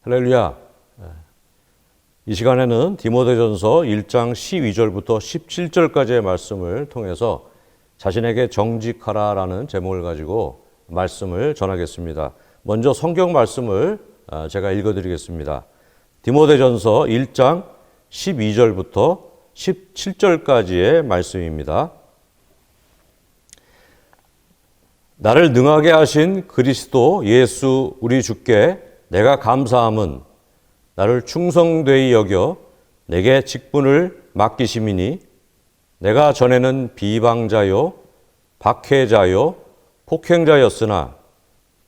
할렐루야. 이 시간에는 디모데전서 1장 12절부터 17절까지의 말씀을 통해서 자신에게 정직하라라는 제목을 가지고 말씀을 전하겠습니다. 먼저 성경 말씀을 제가 읽어드리겠습니다. 디모데전서 1장 12절부터 17절까지의 말씀입니다. 나를 능하게 하신 그리스도 예수 우리 주께 내가 감사함은 나를 충성되이 여겨 내게 직분을 맡기심이니 내가 전에는 비방자요 박해자요 폭행자였으나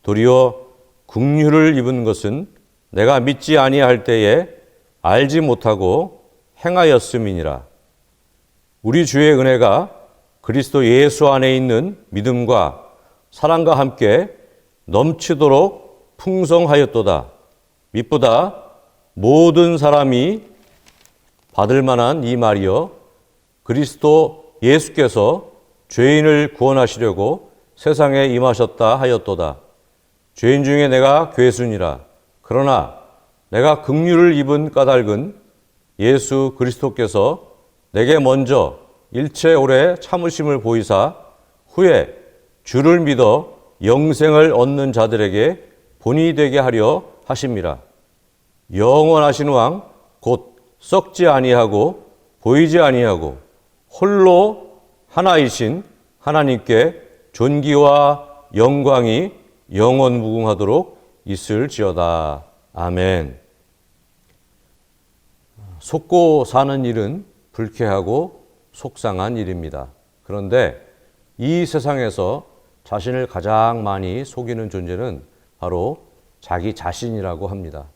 도리어 긍휼을 입은 것은 내가 믿지 아니할 때에 알지 못하고 행하였음이니라. 우리 주의 은혜가 그리스도 예수 안에 있는 믿음과 사랑과 함께 넘치도록 풍성하였도다. 미쁘다 모든 사람이 받을 만한 이 말이여 그리스도 예수께서 죄인을 구원하시려고 세상에 임하셨다 하였도다. 죄인 중에 내가 괴순이라. 그러나 내가 긍휼을 입은 까닭은 예수 그리스도께서 내게 먼저 일체 오래 참으심을 보이사 후에 주를 믿어 영생을 얻는 자들에게 본이 되게 하려 하심이라. 영원하신 왕 곧 썩지 아니하고 보이지 아니하고 홀로 하나이신 하나님께 존귀와 영광이 영원 무궁하도록 있을지어다. 아멘. 속고 사는 일은 불쾌하고 속상한 일입니다. 그런데 이 세상에서 자신을 가장 많이 속이는 존재는 바로 자기 자신이라고 합니다.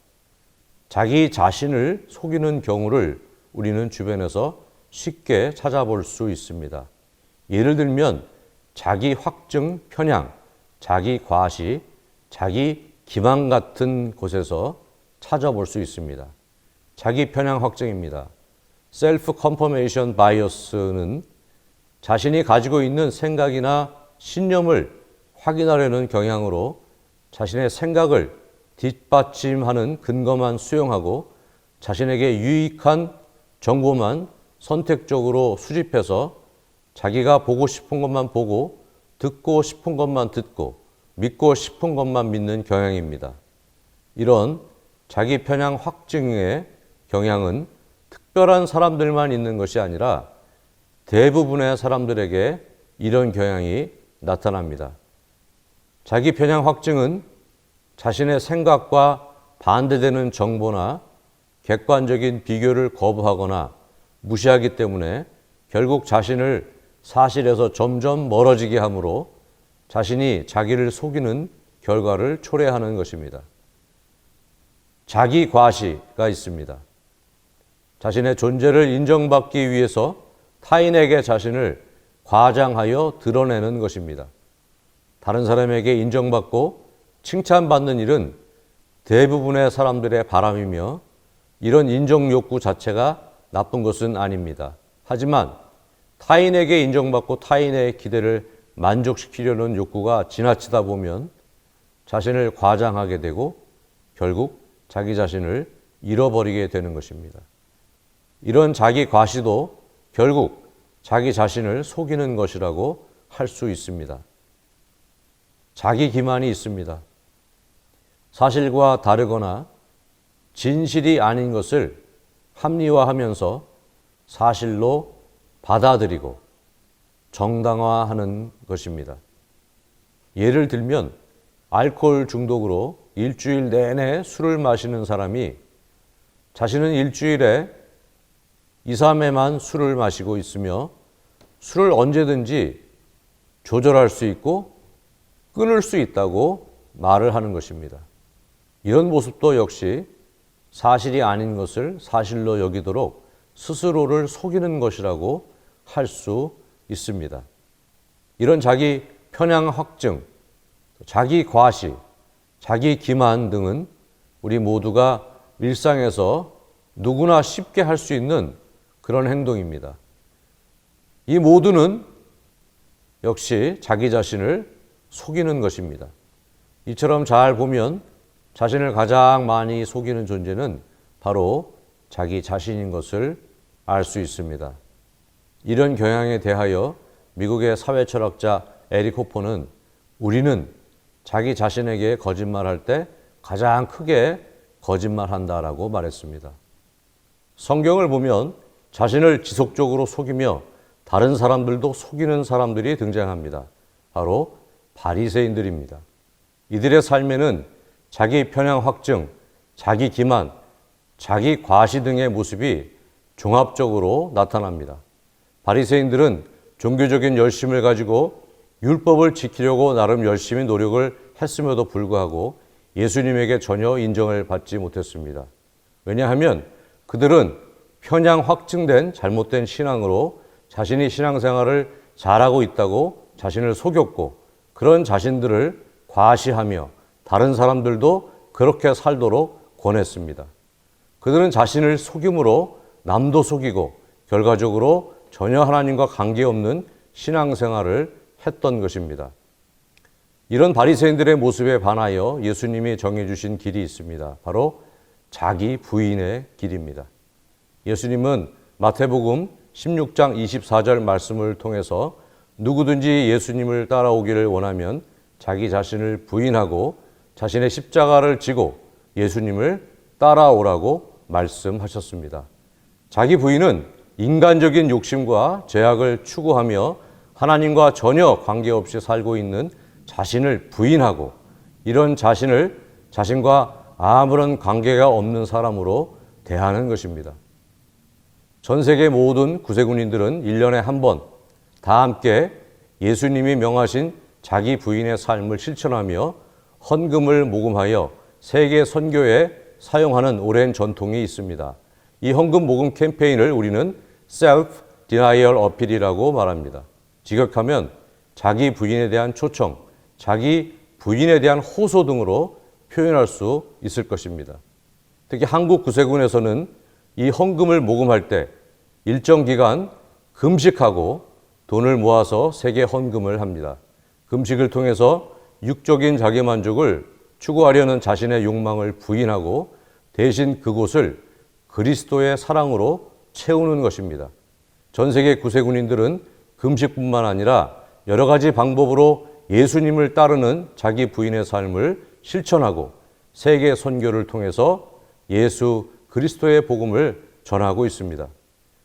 자기 자신을 속이는 경우를 우리는 주변에서 쉽게 찾아볼 수 있습니다. 예를 들면 자기 확증, 편향, 자기 과시, 자기 기만 같은 곳에서 찾아볼 수 있습니다. 자기 편향 확증입니다. 셀프 컨퍼메이션 바이어스는 자신이 가지고 있는 생각이나 신념을 확인하려는 경향으로 자신의 생각을 뒷받침하는 근거만 수용하고 자신에게 유익한 정보만 선택적으로 수집해서 자기가 보고 싶은 것만 보고 듣고 싶은 것만 듣고 믿고 싶은 것만 믿는 경향입니다. 이런 자기 편향 확증의 경향은 특별한 사람들만 있는 것이 아니라 대부분의 사람들에게 이런 경향이 나타납니다. 자기 편향 확증은 자신의 생각과 반대되는 정보나 객관적인 비교를 거부하거나 무시하기 때문에 결국 자신을 사실에서 점점 멀어지게 하므로 자신이 자기를 속이는 결과를 초래하는 것입니다. 자기 과시가 있습니다. 자신의 존재를 인정받기 위해서 타인에게 자신을 과장하여 드러내는 것입니다. 다른 사람에게 인정받고 칭찬받는 일은 대부분의 사람들의 바람이며 이런 인정 욕구 자체가 나쁜 것은 아닙니다. 하지만 타인에게 인정받고 타인의 기대를 만족시키려는 욕구가 지나치다 보면 자신을 과장하게 되고 결국 자기 자신을 잃어버리게 되는 것입니다. 이런 자기 과시도 결국 자기 자신을 속이는 것이라고 할 수 있습니다. 자기 기만이 있습니다. 사실과 다르거나 진실이 아닌 것을 합리화하면서 사실로 받아들이고 정당화하는 것입니다. 예를 들면 알코올 중독으로 일주일 내내 술을 마시는 사람이 자신은 일주일에 2, 3회만 술을 마시고 있으며 술을 언제든지 조절할 수 있고 끊을 수 있다고 말을 하는 것입니다. 이런 모습도 역시 사실이 아닌 것을 사실로 여기도록 스스로를 속이는 것이라고 할 수 있습니다. 이런 자기 편향 확증, 자기 과시, 자기 기만 등은 우리 모두가 일상에서 누구나 쉽게 할 수 있는 그런 행동입니다. 이 모두는 역시 자기 자신을 속이는 것입니다. 이처럼 잘 보면 자신을 가장 많이 속이는 존재는 바로 자기 자신인 것을 알 수 있습니다. 이런 경향에 대하여 미국의 사회철학자 에릭 호퍼는 우리는 자기 자신에게 거짓말할 때 가장 크게 거짓말한다라고 말했습니다. 성경을 보면 자신을 지속적으로 속이며 다른 사람들도 속이는 사람들이 등장합니다. 바로 바리새인들입니다. 이들의 삶에는 자기 편향 확증, 자기 기만, 자기 과시 등의 모습이 종합적으로 나타납니다. 바리새인들은 종교적인 열심을 가지고 율법을 지키려고 나름 열심히 노력을 했음에도 불구하고 예수님에게 전혀 인정을 받지 못했습니다. 왜냐하면 그들은 편향 확증된 잘못된 신앙으로 자신이 신앙생활을 잘하고 있다고 자신을 속였고 그런 자신들을 과시하며 다른 사람들도 그렇게 살도록 권했습니다. 그들은 자신을 속임으로 남도 속이고 결과적으로 전혀 하나님과 관계없는 신앙생활을 했던 것입니다. 이런 바리새인들의 모습에 반하여 예수님이 정해주신 길이 있습니다. 바로 자기 부인의 길입니다. 예수님은 마태복음 16장 24절 말씀을 통해서 누구든지 예수님을 따라오기를 원하면 자기 자신을 부인하고 자신의 십자가를 지고 예수님을 따라오라고 말씀하셨습니다. 자기 부인은 인간적인 욕심과 죄악을 추구하며 하나님과 전혀 관계없이 살고 있는 자신을 부인하고 이런 자신을 자신과 아무런 관계가 없는 사람으로 대하는 것입니다. 전 세계 모든 구세군인들은 1년에 한 번 다 함께 예수님이 명하신 자기 부인의 삶을 실천하며 헌금을 모금하여 세계 선교에 사용하는 오랜 전통이 있습니다. 이 헌금 모금 캠페인을 우리는 Self Denial Appeal이라고 말합니다. 직역하면 자기 부인에 대한 초청, 자기 부인에 대한 호소 등으로 표현할 수 있을 것입니다. 특히 한국 구세군에서는 이 헌금을 모금할 때 일정 기간 금식하고 돈을 모아서 세계 헌금을 합니다. 금식을 통해서 육적인 자기 만족을 추구하려는 자신의 욕망을 부인하고 대신 그곳을 그리스도의 사랑으로 채우는 것입니다. 전 세계 구세군인들은 금식뿐만 아니라 여러 가지 방법으로 예수님을 따르는 자기 부인의 삶을 실천하고 세계 선교를 통해서 예수 그리스도의 복음을 전하고 있습니다.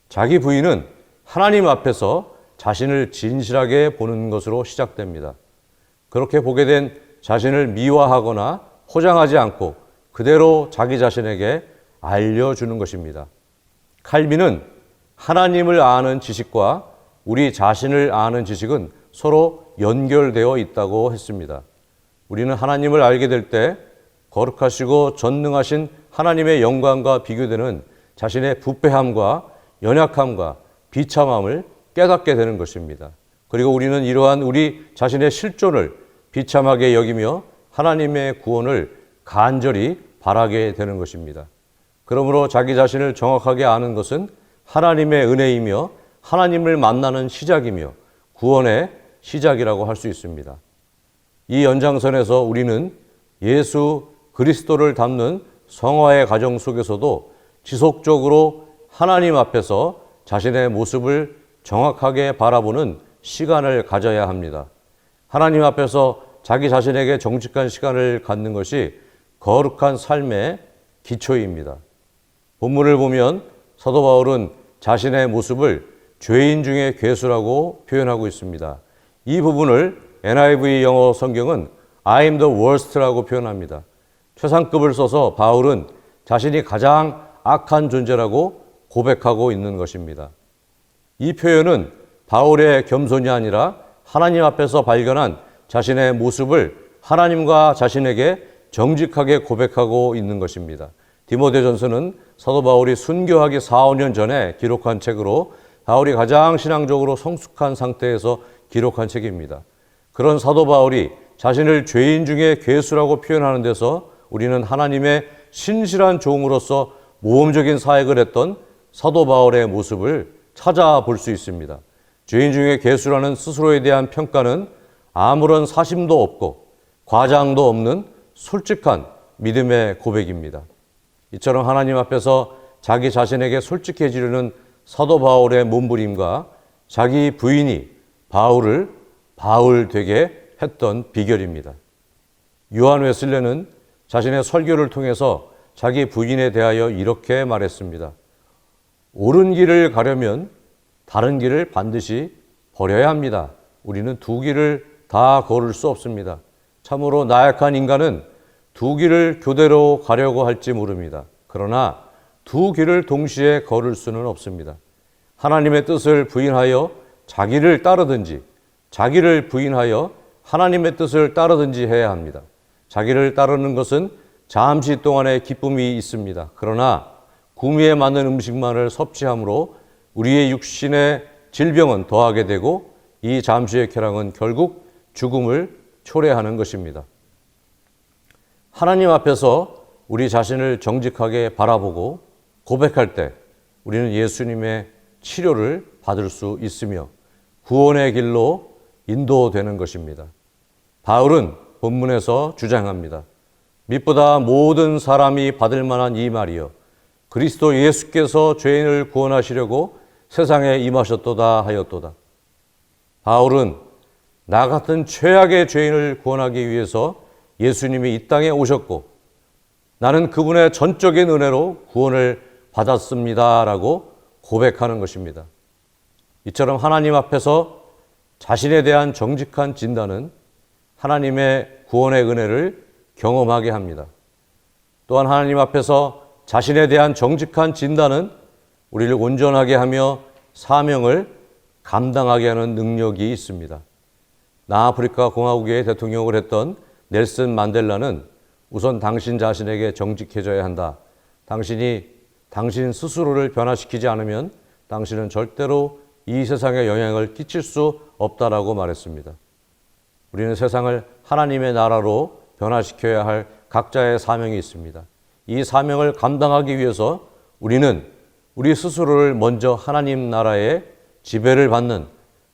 자기 부인은 하나님 앞에서 자신을 진실하게 보는 것으로 시작됩니다. 그렇게 보게 된 자신을 미화하거나 포장하지 않고 그대로 자기 자신에게 알려주는 것입니다. 칼빈은 하나님을 아는 지식과 우리 자신을 아는 지식은 서로 연결되어 있다고 했습니다. 우리는 하나님을 알게 될 때 거룩하시고 전능하신 하나님의 영광과 비교되는 자신의 부패함과 연약함과 비참함을 깨닫게 되는 것입니다. 그리고 우리는 이러한 우리 자신의 실존을 비참하게 여기며 하나님의 구원을 간절히 바라게 되는 것입니다. 그러므로 자기 자신을 정확하게 아는 것은 하나님의 은혜이며 하나님을 만나는 시작이며 구원의 시작이라고 할 수 있습니다. 이 연장선에서 우리는 예수 그리스도를 담는 성화의 과정 속에서도 지속적으로 하나님 앞에서 자신의 모습을 정확하게 바라보는 시간을 가져야 합니다. 하나님 앞에서 자기 자신에게 정직한 시간을 갖는 것이 거룩한 삶의 기초입니다. 본문을 보면 사도 바울은 자신의 모습을 죄인 중에 괴수라고 표현하고 있습니다. 이 부분을 NIV 영어 성경은 I'm the worst라고 표현합니다. 최상급을 써서 바울은 자신이 가장 악한 존재라고 고백하고 있는 것입니다. 이 표현은 바울의 겸손이 아니라 하나님 앞에서 발견한 자신의 모습을 하나님과 자신에게 정직하게 고백하고 있는 것입니다. 디모데전서는 사도 바울이 순교하기 4, 5년 전에 기록한 책으로 바울이 가장 신앙적으로 성숙한 상태에서 기록한 책입니다. 그런 사도 바울이 자신을 죄인 중에 괴수라고 표현하는 데서 우리는 하나님의 신실한 종으로서 모험적인 사역을 했던 사도 바울의 모습을 찾아볼 수 있습니다. 죄인 중에 괴수라는 스스로에 대한 평가는 아무런 사심도 없고 과장도 없는 솔직한 믿음의 고백입니다. 이처럼 하나님 앞에서 자기 자신에게 솔직해지려는 사도 바울의 몸부림과 자기 부인이 바울을 바울 되게 했던 비결입니다. 요한 웨슬레는 자신의 설교를 통해서 자기 부인에 대하여 이렇게 말했습니다. 옳은 길을 가려면 다른 길을 반드시 버려야 합니다. 우리는 두 길을 다 걸을 수 없습니다. 참으로 나약한 인간은 두 길을 교대로 가려고 할지 모릅니다. 그러나 두 길을 동시에 걸을 수는 없습니다. 하나님의 뜻을 부인하여 자기를 따르든지 자기를 부인하여 하나님의 뜻을 따르든지 해야 합니다. 자기를 따르는 것은 잠시 동안의 기쁨이 있습니다. 그러나 구미에 맞는 음식만을 섭취함으로 우리의 육신의 질병은 더하게 되고 이 잠시의 쾌락은 결국 죽음을 초래하는 것입니다. 하나님 앞에서 우리 자신을 정직하게 바라보고 고백할 때 우리는 예수님의 치료를 받을 수 있으며 구원의 길로 인도되는 것입니다. 바울은 본문에서 주장합니다. 밑보다 모든 사람이 받을 만한 이 말이여 그리스도 예수께서 죄인을 구원하시려고 세상에 임하셨도다 하였도다. 바울은 나 같은 최악의 죄인을 구원하기 위해서 예수님이 이 땅에 오셨고 나는 그분의 전적인 은혜로 구원을 받았습니다라고 고백하는 것입니다. 이처럼 하나님 앞에서 자신에 대한 정직한 진단은 하나님의 구원의 은혜를 경험하게 합니다. 또한 하나님 앞에서 자신에 대한 정직한 진단은 우리를 온전하게 하며 사명을 감당하게 하는 능력이 있습니다. 남아프리카 공화국의 대통령을 했던 넬슨 만델라는 우선 당신 자신에게 정직해져야 한다. 당신 스스로를 변화시키지 않으면 당신은 절대로 이 세상에 영향을 끼칠 수 없다라고 말했습니다. 우리는 세상을 하나님의 나라로 변화시켜야 할 각자의 사명이 있습니다. 이 사명을 감당하기 위해서 우리는 우리 스스로를 먼저 하나님 나라의 지배를 받는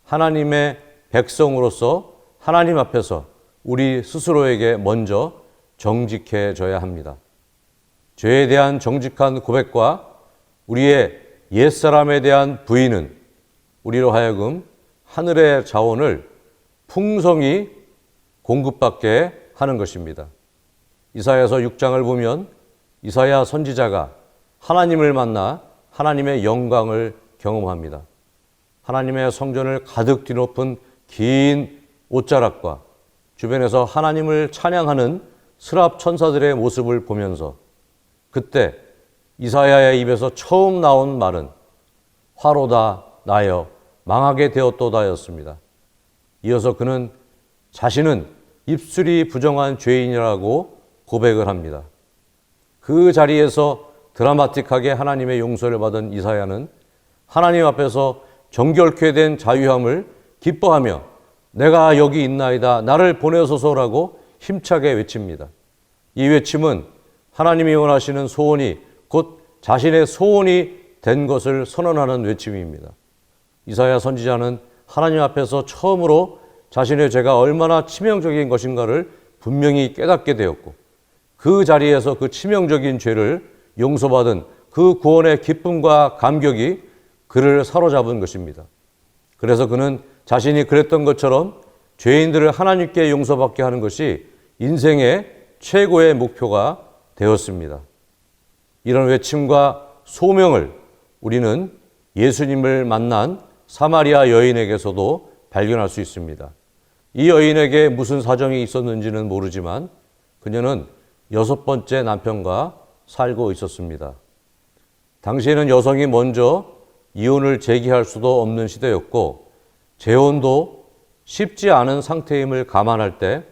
하나님의 백성으로서 하나님 앞에서 우리 스스로에게 먼저 정직해져야 합니다. 죄에 대한 정직한 고백과 우리의 옛사람에 대한 부인은 우리로 하여금 하늘의 자원을 풍성히 공급받게 하는 것입니다. 이사야서 6장을 보면 이사야 선지자가 하나님을 만나 하나님의 영광을 경험합니다. 하나님의 성전을 가득 뒤덮은 긴 옷자락과 주변에서 하나님을 찬양하는 스랍 천사들의 모습을 보면서 그때 이사야의 입에서 처음 나온 말은 화로다 나여 망하게 되었도다였습니다. 이어서 그는 자신은 입술이 부정한 죄인이라고 고백을 합니다. 그 자리에서 드라마틱하게 하나님의 용서를 받은 이사야는 하나님 앞에서 정결케 된 자유함을 기뻐하며 내가 여기 있나이다 나를 보내소서라고 힘차게 외칩니다. 이 외침은 하나님이 원하시는 소원이 곧 자신의 소원이 된 것을 선언하는 외침입니다. 이사야 선지자는 하나님 앞에서 처음으로 자신의 죄가 얼마나 치명적인 것인가를 분명히 깨닫게 되었고 그 자리에서 그 치명적인 죄를 용서받은 그 구원의 기쁨과 감격이 그를 사로잡은 것입니다. 그래서 그는 자신이 그랬던 것처럼 죄인들을 하나님께 용서받게 하는 것이 인생의 최고의 목표가 되었습니다. 이런 외침과 소명을 우리는 예수님을 만난 사마리아 여인에게서도 발견할 수 있습니다. 이 여인에게 무슨 사정이 있었는지는 모르지만 그녀는 6번째 남편과 살고 있었습니다. 당시에는 여성이 먼저 이혼을 제기할 수도 없는 시대였고 재혼도 쉽지 않은 상태임을 감안할 때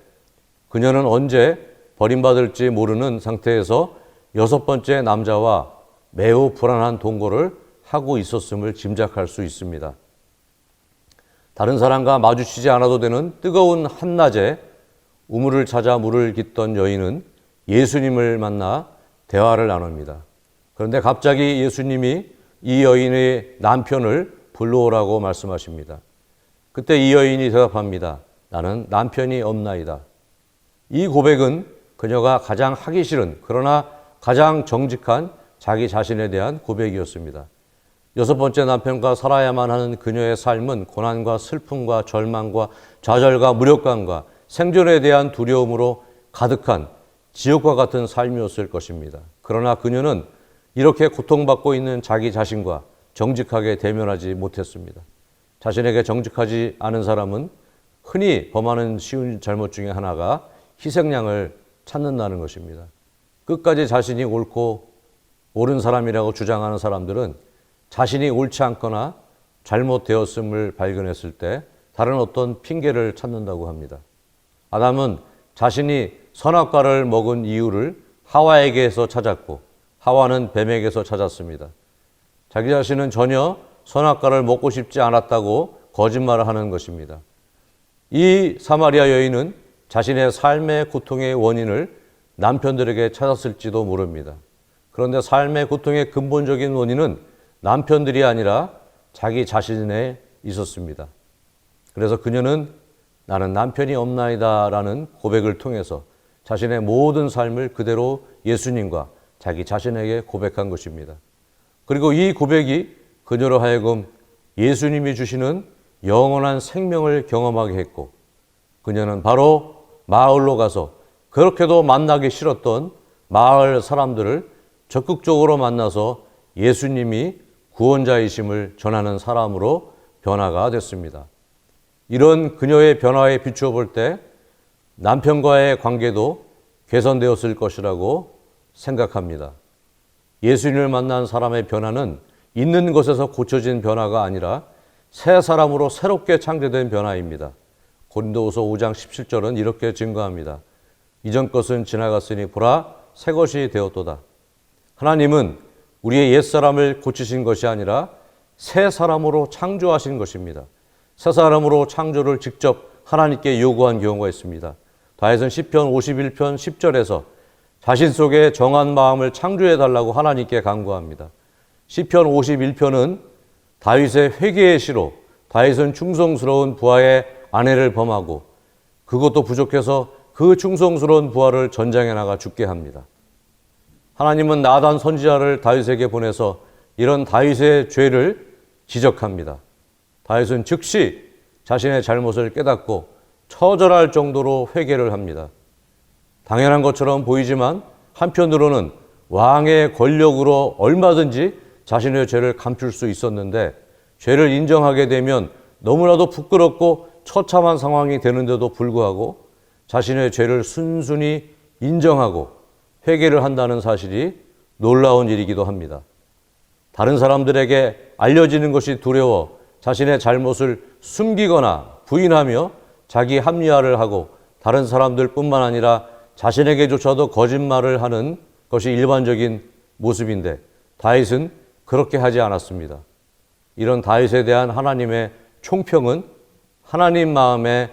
그녀는 언제 버림받을지 모르는 상태에서 6번째 남자와 매우 불안한 동거를 하고 있었음을 짐작할 수 있습니다. 다른 사람과 마주치지 않아도 되는 뜨거운 한낮에 우물을 찾아 물을 깃던 여인은 예수님을 만나 대화를 나눕니다. 그런데 갑자기 예수님이 이 여인의 남편을 불러오라고 말씀하십니다. 그때 이 여인이 대답합니다. 나는 남편이 없나이다. 이 고백은 그녀가 가장 하기 싫은 그러나 가장 정직한 자기 자신에 대한 고백이었습니다. 여섯 번째, 남편과 살아야만 하는 그녀의 삶은 고난과 슬픔과 절망과 좌절과 무력감과 생존에 대한 두려움으로 가득한 지옥과 같은 삶이었을 것입니다. 그러나 그녀는 이렇게 고통받고 있는 자기 자신과 정직하게 대면하지 못했습니다. 자신에게 정직하지 않은 사람은 흔히 범하는 쉬운 잘못 중에 하나가 희생양을 찾는다는 것입니다. 끝까지 자신이 옳고 옳은 사람이라고 주장하는 사람들은 자신이 옳지 않거나 잘못되었음을 발견했을 때 다른 어떤 핑계를 찾는다고 합니다. 아담은 자신이 선악과를 먹은 이유를 하와에게서 찾았고 하와는 뱀에게서 찾았습니다. 자기 자신은 전혀 선악과를 먹고 싶지 않았다고 거짓말을 하는 것입니다. 이 사마리아 여인은 자신의 삶의 고통의 원인을 남편들에게 찾았을지도 모릅니다. 그런데 삶의 고통의 근본적인 원인은 남편들이 아니라 자기 자신에 있었습니다. 그래서 그녀는 나는 남편이 없나이다 라는 고백을 통해서 자신의 모든 삶을 그대로 예수님과 자기 자신에게 고백한 것입니다. 그리고 이 고백이 그녀로 하여금 예수님이 주시는 영원한 생명을 경험하게 했고 그녀는 바로 마을로 가서 그렇게도 만나기 싫었던 마을 사람들을 적극적으로 만나서 예수님이 구원자이심을 전하는 사람으로 변화가 됐습니다. 이런 그녀의 변화에 비추어 볼 때 남편과의 관계도 개선되었을 것이라고 생각합니다. 예수님을 만난 사람의 변화는 있는 것에서 고쳐진 변화가 아니라 새 사람으로 새롭게 창조된 변화입니다. 고린도후서 5장 17절은 이렇게 증거합니다. 이전 것은 지나갔으니 보라 새 것이 되었도다. 하나님은 우리의 옛사람을 고치신 것이 아니라 새 사람으로 창조하신 것입니다. 새 사람으로 창조를 직접 하나님께 요구한 경우가 있습니다. 다윗은 시편 51편 10절에서 자신 속에 정한 마음을 창조해 달라고 하나님께 간구합니다. 시편 51편은 다윗의 회개의 시로 다윗은 충성스러운 부하의 아내를 범하고 그것도 부족해서 그 충성스러운 부하를 전장에 나가 죽게 합니다. 하나님은 나단 선지자를 다윗에게 보내서 이런 다윗의 죄를 지적합니다. 다윗은 즉시 자신의 잘못을 깨닫고 처절할 정도로 회개를 합니다. 당연한 것처럼 보이지만 한편으로는 왕의 권력으로 얼마든지 자신의 죄를 감출 수 있었는데 죄를 인정하게 되면 너무나도 부끄럽고 처참한 상황이 되는데도 불구하고 자신의 죄를 순순히 인정하고 회개를 한다는 사실이 놀라운 일이기도 합니다. 다른 사람들에게 알려지는 것이 두려워 자신의 잘못을 숨기거나 부인하며 자기 합리화를 하고 다른 사람들뿐만 아니라 자신에게조차도 거짓말을 하는 것이 일반적인 모습인데 다윗은 그렇게 하지 않았습니다. 이런 다윗에 대한 하나님의 총평은 하나님 마음에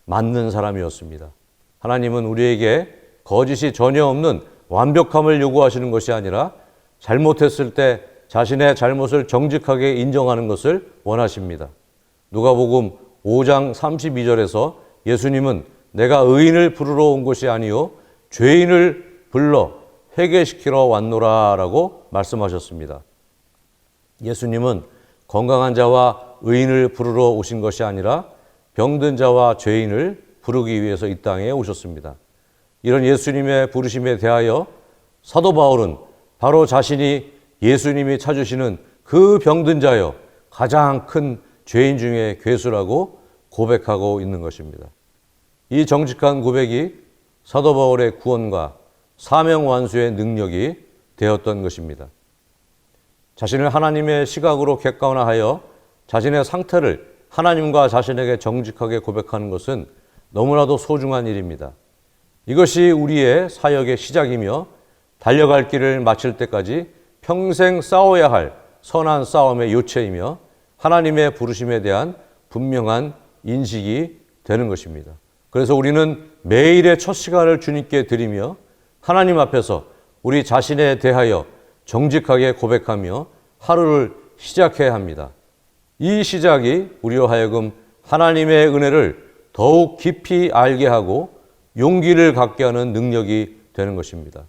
맞는 사람이었습니다. 하나님은 우리에게 거짓이 전혀 없는 완벽함을 요구하시는 것이 아니라 잘못했을 때 자신의 잘못을 정직하게 인정하는 것을 원하십니다. 누가복음 5장 32절에서 예수님은 내가 의인을 부르러 온 것이 아니요 죄인을 불러 회개시키러 왔노라 라고 말씀하셨습니다. 예수님은 건강한 자와 의인을 부르러 오신 것이 아니라 병든 자와 죄인을 부르기 위해서 이 땅에 오셨습니다. 이런 예수님의 부르심에 대하여 사도 바울은 바로 자신이 예수님이 찾으시는 그 병든 자여 가장 큰 죄인 중에 괴수라고 고백하고 있는 것입니다. 이 정직한 고백이 사도 바울의 구원과 사명 완수의 능력이 되었던 것입니다. 자신을 하나님의 시각으로 객관화하여 자신의 상태를 하나님과 자신에게 정직하게 고백하는 것은 너무나도 소중한 일입니다. 이것이 우리의 사역의 시작이며 달려갈 길을 마칠 때까지 평생 싸워야 할 선한 싸움의 요체이며 하나님의 부르심에 대한 분명한 인식이 되는 것입니다. 그래서 우리는 매일의 첫 시간을 주님께 드리며 하나님 앞에서 우리 자신에 대하여 정직하게 고백하며 하루를 시작해야 합니다. 이 시작이 우리로 하여금 하나님의 은혜를 더욱 깊이 알게 하고 용기를 갖게 하는 능력이 되는 것입니다.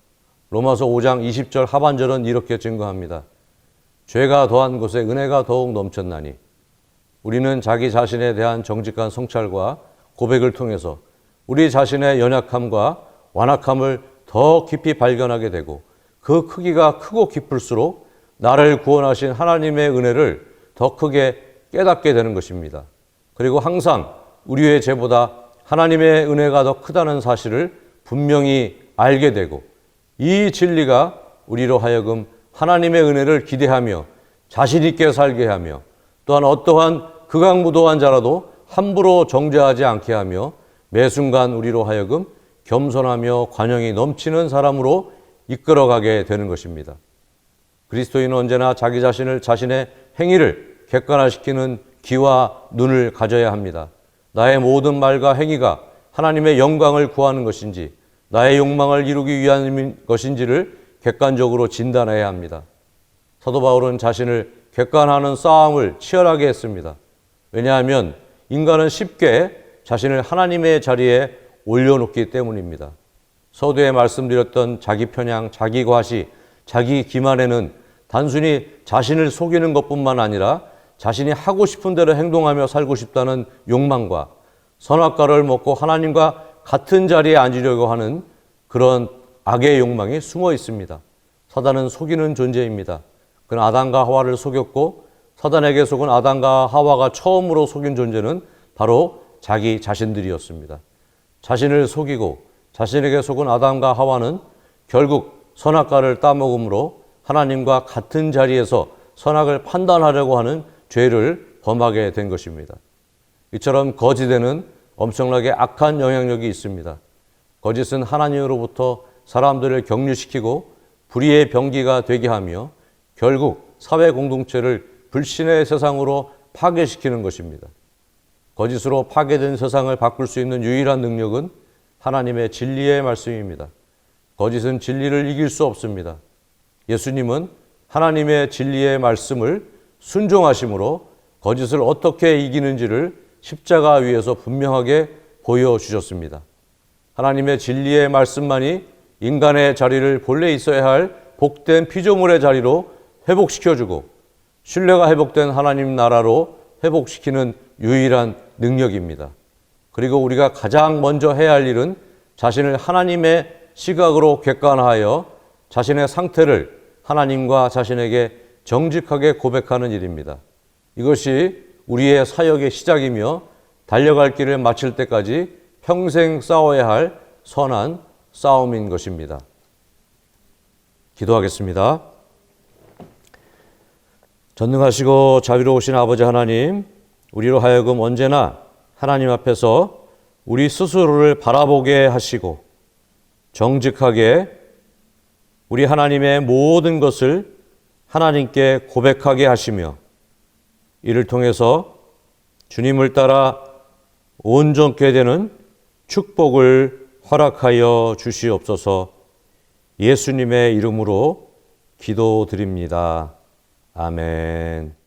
로마서 5장 20절 하반절은 이렇게 증거합니다. 죄가 더한 곳에 은혜가 더욱 넘쳤나니 우리는 자기 자신에 대한 정직한 성찰과 고백을 통해서 우리 자신의 연약함과 완악함을 더 깊이 발견하게 되고 그 크기가 크고 깊을수록 나를 구원하신 하나님의 은혜를 더 크게 깨닫게 되는 것입니다. 그리고 항상 우리의 죄보다 하나님의 은혜가 더 크다는 사실을 분명히 알게 되고 이 진리가 우리로 하여금 하나님의 은혜를 기대하며 자신 있게 살게 하며 또한 어떠한 극악무도한 자라도 함부로 정죄하지 않게 하며 매 순간 우리로 하여금 겸손하며 관용이 넘치는 사람으로 이끌어가게 되는 것입니다. 그리스도인은 언제나 자기 자신을 자신의 행위를 객관화시키는 귀와 눈을 가져야 합니다. 나의 모든 말과 행위가 하나님의 영광을 구하는 것인지 나의 욕망을 이루기 위한 것인지를 객관적으로 진단해야 합니다. 사도 바울은 자신을 객관화하는 싸움을 치열하게 했습니다. 왜냐하면 인간은 쉽게 자신을 하나님의 자리에 올려놓기 때문입니다. 서두에 말씀드렸던 자기 편향, 자기 과시, 자기 기만에는 단순히 자신을 속이는 것뿐만 아니라 자신이 하고 싶은 대로 행동하며 살고 싶다는 욕망과 선악과를 먹고 하나님과 같은 자리에 앉으려고 하는 그런 악의 욕망이 숨어 있습니다. 사단은 속이는 존재입니다. 그는 아담과 하와를 속였고 사단에게 속은 아담과 하와가 처음으로 속인 존재는 바로 자기 자신들이었습니다. 자신을 속이고 자신에게 속은 아담과 하와는 결국 선악과를 따먹음으로 하나님과 같은 자리에서 선악을 판단하려고 하는 죄를 범하게 된 것입니다. 이처럼 거짓에는 엄청나게 악한 영향력이 있습니다. 거짓은 하나님으로부터 사람들을 격리시키고 불의의 병기가 되게 하며 결국 사회 공동체를 불신의 세상으로 파괴시키는 것입니다. 거짓으로 파괴된 세상을 바꿀 수 있는 유일한 능력은 하나님의 진리의 말씀입니다. 거짓은 진리를 이길 수 없습니다. 예수님은 하나님의 진리의 말씀을 순종하심으로 거짓을 어떻게 이기는지를 십자가 위에서 분명하게 보여주셨습니다. 하나님의 진리의 말씀만이 인간의 자리를 본래 있어야 할 복된 피조물의 자리로 회복시켜주고 신뢰가 회복된 하나님 나라로 회복시키는 유일한 능력입니다. 그리고 우리가 가장 먼저 해야 할 일은 자신을 하나님의 시각으로 객관화하여 자신의 상태를 하나님과 자신에게 정직하게 고백하는 일입니다. 이것이 우리의 사역의 시작이며 달려갈 길을 마칠 때까지 평생 싸워야 할 선한 싸움인 것입니다. 기도하겠습니다. 전능하시고 자비로우신 아버지 하나님, 우리로 하여금 언제나 하나님 앞에서 우리 스스로를 바라보게 하시고 정직하게 우리 하나님의 모든 것을 하나님께 고백하게 하시며 이를 통해서 주님을 따라 온전케 되는 축복을 허락하여 주시옵소서. 예수님의 이름으로 기도드립니다. 아멘.